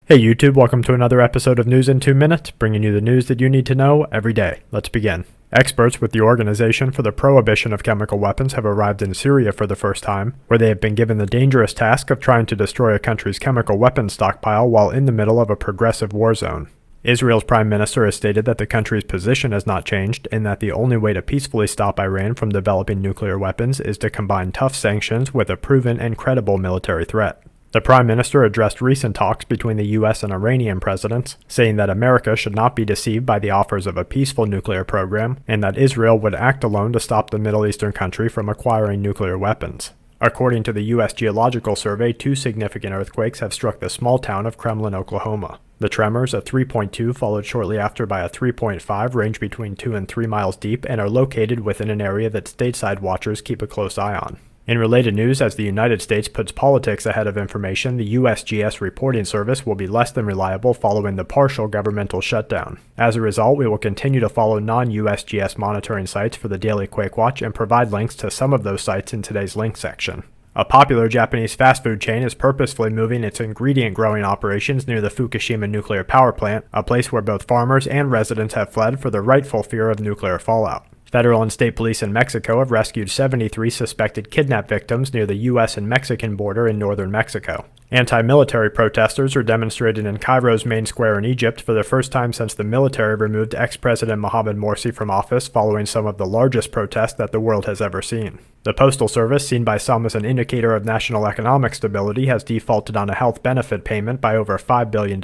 Hey YouTube, welcome to another episode of News in 2 Minutes, bringing you the news that you need to know every day. Let's begin. Experts with the Organization for the Prohibition of Chemical Weapons have arrived in Syria for the first time, where they have been given the dangerous task of trying to destroy a country's chemical weapons stockpile while in the middle of a progressive war zone. Israel's prime minister has stated that the country's position has not changed and that the only way to peacefully stop Iran from developing nuclear weapons is to combine tough sanctions with a proven and credible military threat. The Prime Minister addressed recent talks between the US and Iranian presidents, saying that America should not be deceived by the offers of a peaceful nuclear program, and that Israel would act alone to stop the Middle Eastern country from acquiring nuclear weapons. According to the U.S. Geological Survey, 2 significant earthquakes have struck the small town of Kremlin, Oklahoma. The tremors, a 3.2 followed shortly after by a 3.5, range between 2 and 3 miles deep and are located within an area that stateside watchers keep a close eye on. In related news, as the United States puts politics ahead of information, the USGS reporting service will be less than reliable following the partial governmental shutdown. As a result, we will continue to follow non-USGS monitoring sites for the daily Quake Watch and provide links to some of those sites in today's link section. A popular Japanese fast food chain is purposefully moving its ingredient growing operations near the Fukushima nuclear power plant, a place where both farmers and residents have fled for the rightful fear of nuclear fallout. Federal and state police in Mexico have rescued 73 suspected kidnap victims near the U.S. and Mexican border in northern Mexico. Anti-military protesters are demonstrating in Cairo's main square in Egypt for the first time since the military removed ex-President Mohamed Morsi from office following some of the largest protests that the world has ever seen. The Postal Service, seen by some as an indicator of national economic stability, has defaulted on a health benefit payment by over $5 billion.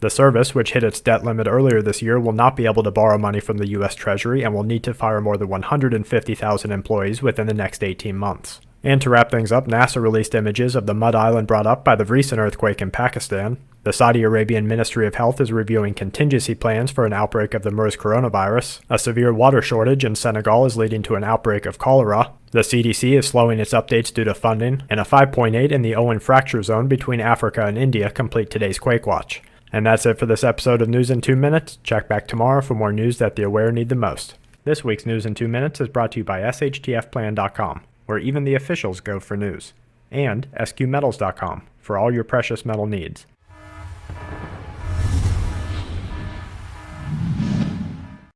The service, which hit its debt limit earlier this year, will not be able to borrow money from the U.S. Treasury and will need to fire more than 150,000 employees within the next 18 months. And to wrap things up, NASA released images of the mud island brought up by the recent earthquake in Pakistan. The Saudi Arabian Ministry of Health is reviewing contingency plans for an outbreak of the MERS coronavirus. A severe water shortage in Senegal is leading to an outbreak of cholera. The CDC is slowing its updates due to funding, and a 5.8 in the Owen fracture zone between Africa and India complete today's Quake Watch. And that's it for this episode of News in 2 Minutes. Check back tomorrow for more news that the aware need the most. This week's News in 2 Minutes is brought to you by shtfplan.com, where even the officials go for news, and sqmetals.com for all your precious metal needs.